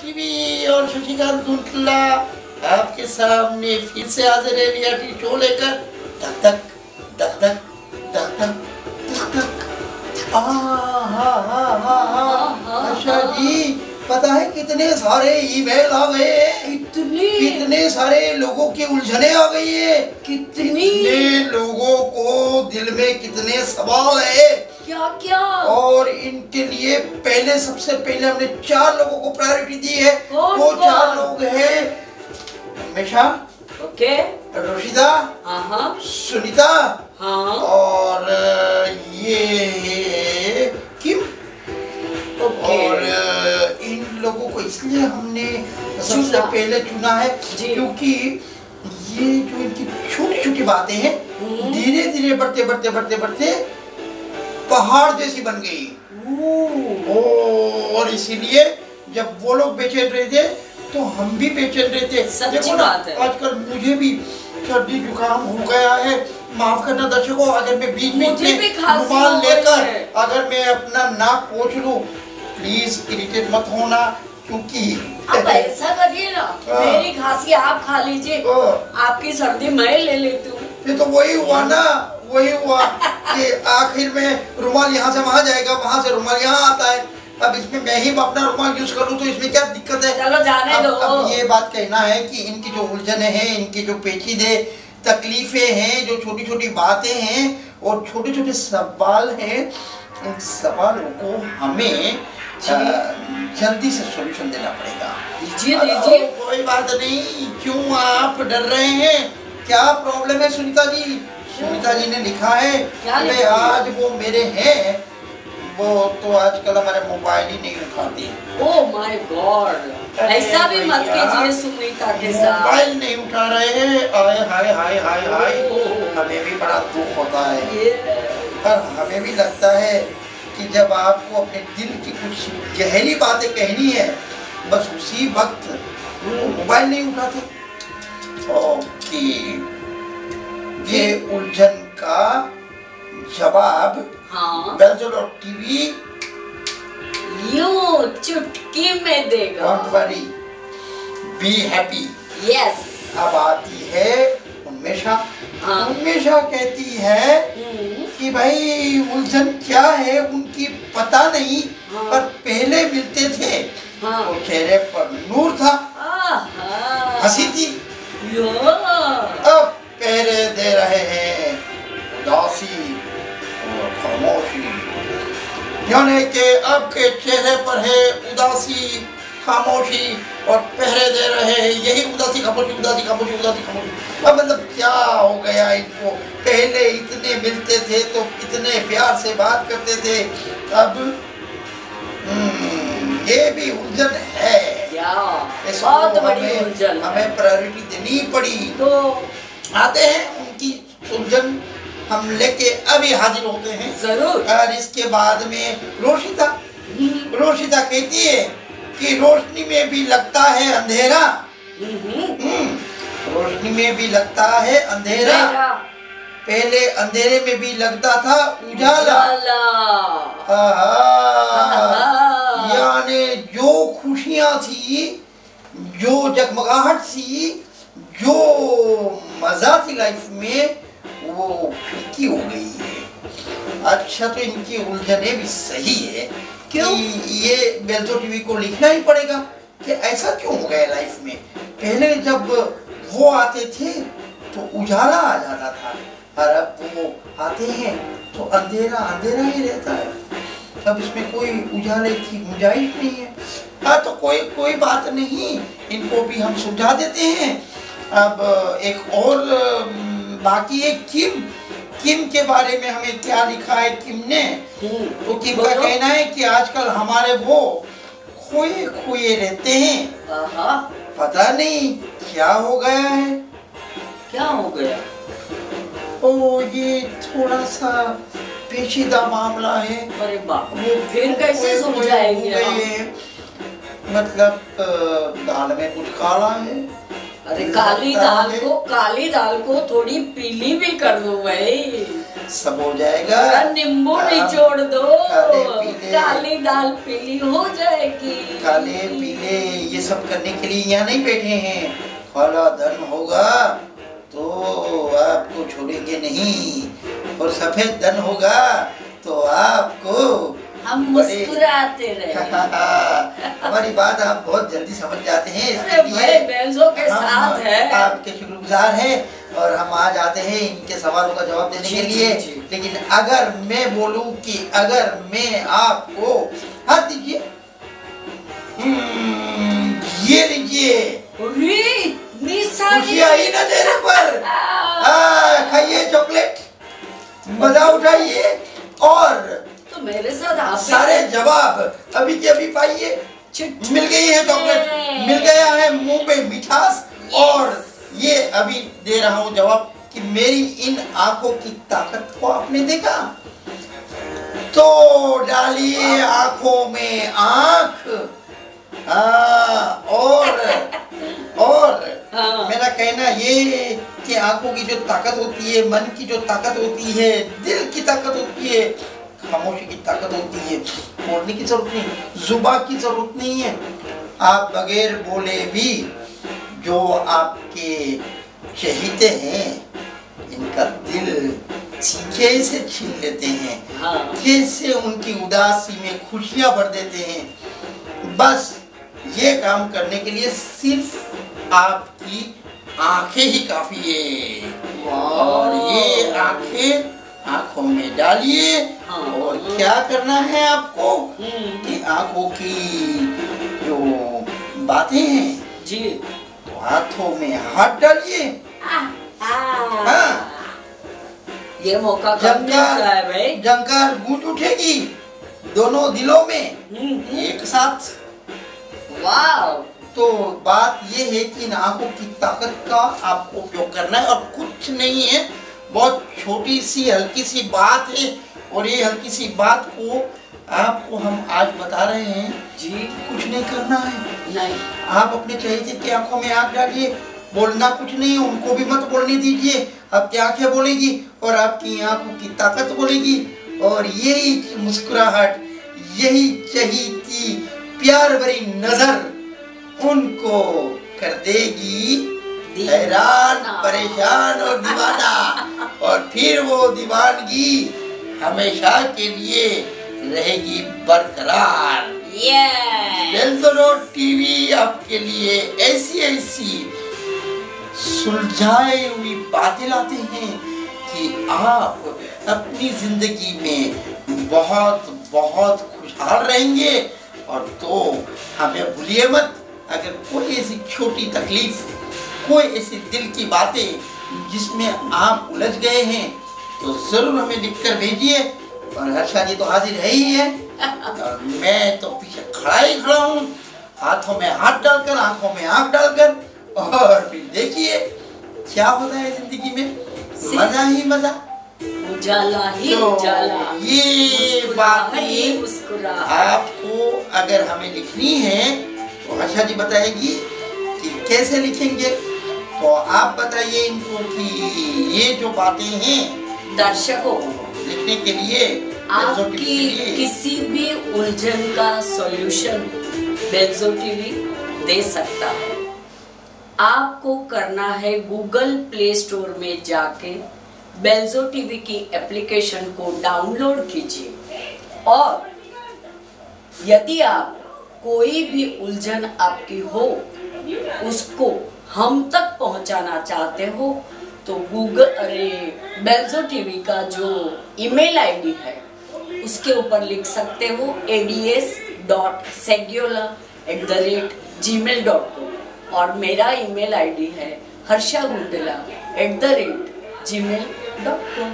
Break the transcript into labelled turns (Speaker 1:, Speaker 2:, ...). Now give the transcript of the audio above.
Speaker 1: TV और शशिकांत गुंटला आपके सामने फिर से हाजिर है रियलिटी शो लेकर। धक धक धक धक धक धक धक धक। अच्छा जी, पता है कितने सारे ईमेल आ गए, कितने सारे लोगों की उलझने आ गई है, कितने लोगों को दिल में कितने सवाल है,
Speaker 2: क्या क्या।
Speaker 1: और इनके लिए पहले सबसे पहले हमने 4 लोगों को प्रायोरिटी दी है। वो 4 लोग हैं हमेशा,
Speaker 2: ओके,
Speaker 1: रोशिदा,
Speaker 2: हाँ,
Speaker 1: सुनीता,
Speaker 2: हाँ,
Speaker 1: और ये किम। और इन लोगों को इसलिए हमने सबसे पहले चुना है क्योंकि ये जो इनकी छोटी छोटी बातें हैं धीरे धीरे बढ़ते बढ़ते बढ़ते बढ़ते पहाड़ जैसी बन गई। और इसीलिए जब वो लोग बेचैन रहे थे तो हम भी बेचैन रहते। देखो ना, आजकल मुझे भी सर्दी जुकाम हो गया है। माफ करना दर्शकों, अगर मैं बीच में रुमाल लेकर अगर मैं अपना नाक पोंछ लूं, प्लीज इरिटेट मत होना, क्योंकि
Speaker 2: आप ऐसा करिए ना, मेरी खांसी आप खा लीजिए, आपकी सर्दी मैं ले लेती हूँ।
Speaker 1: ये तो वही हुआ ना, वही हुआ कि आखिर में रुमाल यहाँ से वहाँ जाएगा, वहाँ से रुमाल यहाँ आता है। अब इसमें मैं ही अपना रुमाल यूज करूँ तो इसमें क्या दिक्कत है?
Speaker 2: चलो जाने दो।
Speaker 1: अब ये बात कहना है कि इनकी जो उलझने हैं, इनकी जो पेचीदे तकलीफें हैं, जो छोटी छोटी बातें हैं और छोटे छोटे सवाल हैं, इन सवालों को हमें जल्दी से सॉल्यूशन देना पड़ेगा।
Speaker 2: दीजिए।
Speaker 1: कोई बात नहीं, क्यों आप डर रहे हैं? क्या प्रॉब्लम है सुनीता जी? सुनीता जी ने लिखा है कि आज वो मेरे हैं, वो तो आजकल हमारे मोबाइल ही नहीं उठाते।
Speaker 2: ओह माय गॉड, ऐसा भी मत कीजिए सुनीता के साथ।
Speaker 1: मोबाइल नहीं उठा रहे हैं। हाय हाय हाय हाय हाय, हमें भी बड़ा दुख होता है। पर हमें भी लगता है कि जब आपको अपने दिल की कुछ गहरी बातें कहनी है, बस उसी वक्त मोबाइल नहीं उठाते। ओके, ये उलझन का जवाब बेलजोल टीवी
Speaker 2: यूं चुटकी में देगा।
Speaker 1: Don't worry, be happy.
Speaker 2: Yes.
Speaker 1: अब आती है उन्मेषा। उन्मेषा कहती है कि भाई उलझन क्या है उनकी पता नहीं, पर पहले मिलते थे तो चेहरे पर नूर था, हंसी थी, अब पहरे दे रहे हैं उदासी और खामोशी। यानी कि आपके चेहरे पर है उदासी, खामोशी, और पहरे दे रहे हैं यही उदासी खामोशी, उदासी खामोशी, उदासी खामोशी। अब मतलब क्या हो गया इनको? पहले इतने मिलते थे तो इतने प्यार से बात करते थे, अब ये भी उलझन है।
Speaker 2: बहुत बड़ी उलझन,
Speaker 1: हमें प्रायोरिटी देनी पड़ी। तो आते हैं उनकी उलझन हम लेके अभी हाजिर होते हैं
Speaker 2: जरूर।
Speaker 1: और इसके बाद में रोशिदा कहती है कि रोशनी में भी लगता है अंधेरा। रोशनी में भी लगता है अंधेरा, पहले अंधेरे में भी लगता था उजाला। यानी जो खुशियां थी, जो जगमगाहट थी, जो मजा थी लाइफ में, वो फीकी हो गई है। अच्छा, तो इनकी उलझने भी सही है। क्यों? ये बेलजोल टीवी को लिखना ही पड़ेगा कि ऐसा क्यों हो गया लाइफ में। पहले जब वो आते थे तो उजाला आ जाता था, और अब वो आते हैं तो अंधेरा अंधेरा ही रहता है। अब इसमें कोई उजाले की गुंजाइश नहीं है। हाँ, तो कोई बात नहीं, इनको भी हम सुलझा देते हैं। अब एक और बाकी एक किम के बारे में हमें क्या लिखा है किम ने। तो किम का कहना है कि आजकल हमारे वो खोए खोए रहते हैं, पता नहीं क्या हो गया है।
Speaker 2: क्या हो गया?
Speaker 1: ओ, ये थोड़ा सा पेचीदा मामला है।
Speaker 2: अरे बाप, वो फिर कैसे सुलझाएंगे?
Speaker 1: मतलब दाल में कुछ काला है।
Speaker 2: अरे काली दाल को थोड़ी पीली भी कर दो भाई।
Speaker 1: सब हो जाएगा।
Speaker 2: नींबू निचोड़ दो,
Speaker 1: काले पीले,
Speaker 2: काली दाल पीली हो जाएगी।
Speaker 1: काले पीले ये सब करने के लिए यहाँ नहीं बैठे हैं। काला धन होगा तो आपको छोड़ेंगे नहीं, और सफेद धन होगा तो आपको
Speaker 2: हम मुस्कुराते रहे।
Speaker 1: हमारी बात आप बहुत जल्दी समझ जाते हैं,
Speaker 2: इसलिए बेंजो के साथ है।
Speaker 1: आपके शुक्रगुजार हैं और हम आज आते हैं इनके सवालों का जवाब देने के लिए। लेकिन अगर मैं बोलूं कि अगर मैं आपको हाथ दीजिए, ये लीजिए, खुशी आई ना चेहरे पर, खाइए चॉकलेट, मजा उठाइए और
Speaker 2: तो मेरे साथ आप
Speaker 1: सारे जवाब अभी के अभी पाइए। मिल गई है चॉकलेट, मिल गया है मुंह पे मिठास, और ये अभी दे रहा हूँ जवाब कि मेरी इन आंखों की ताकत को आपने देखा, तो डालिए आंखों में आंख। और मेरा कहना ये कि आंखों की जो ताकत होती है, मन की जो ताकत होती है, दिल की ताकत होती है, खामोशी की ताकत होती है, बोलने की जरूरत नहीं, जुबान की जरूरत नहीं है। आप बगैर बोले भी जो आपके चहेते हैं इनका दिल कैसे छीन लेते हैं, कैसे उनकी उदासी में खुशियां भर देते हैं। बस ये काम करने के लिए सिर्फ आपकी आंखें ही काफी है, और ये आंखें आंखों में डालिए। और क्या करना है आपको कि आंखों की जो बातें हैं
Speaker 2: जी,
Speaker 1: तो हाथों में हाथ डालिए।
Speaker 2: ये मौका कब मिलता है भाई?
Speaker 1: जंकार गूंज उठेगी दोनों दिलों में एक साथ।
Speaker 2: वाह!
Speaker 1: तो बात ये है कि इन आंखों की ताकत का आपको उपयोग करना है, और कुछ नहीं है, बहुत छोटी सी हल्की सी बात है, और ये हल्की सी बात को आपको हम आज बता रहे हैं
Speaker 2: जी।
Speaker 1: कुछ नहीं करना है,
Speaker 2: नहीं,
Speaker 1: आप अपने चहेते की आंखों में आंख डालिए, बोलना कुछ नहीं, उनको भी मत बोलने दीजिए, आपकी आंखें बोलेगी और आपकी आंखों की ताकत बोलेगी, और यही मुस्कुराहट, यही चहेती प्यार भरी नजर उनको कर देगी हैरान, परेशान और दीवाना, और फिर वो दीवानगी हमेशा के लिए रहेगी बरकरार। बेंजो टीवी आपके लिए ऐसी ऐसी सुलझाई हुई बातें लाते हैं कि आप अपनी जिंदगी में बहुत बहुत खुशहाल रहेंगे। और तो हमें भूलिए मत, अगर कोई ऐसी छोटी तकलीफ, कोई ऐसी दिल की बातें जिसमें आप उलझ गए हैं, तो जरूर हमें लिखकर भेजिए। और हर्षा जी तो हाजिर है ही है, और मैं तो पीछे खड़ा ही खड़ा हूँ, हाथों में हाथ डालकर, आंखों में आंख डालकर, और फिर देखिए क्या होता है जिंदगी में, मजा ही मजा,
Speaker 2: उजाला ही उजाला।
Speaker 1: ये बातें आपको अगर हमें लिखनी है तो आशा जी बताएगी कि कैसे लिखेंगे। तो आप बताइए इनको कि ये जो बातें हैं
Speaker 2: दर्शकों
Speaker 1: लिखने के लिए,
Speaker 2: आपकी किसी भी उलझन का सॉल्यूशन बेंजो टीवी दे सकता है। आपको करना है गूगल प्ले स्टोर में जाके बेंजो टीवी की एप्लीकेशन को डाउनलोड कीजिए, और यदि आप कोई भी उलझन आपकी हो उसको हम तक पहुंचाना चाहते हो तो बेंजो टीवी का जो ईमेल आईडी है उसके ऊपर लिख सकते हो ads.seguela@gmail.com, और मेरा ईमेल आईडी है harsha@gmail.com।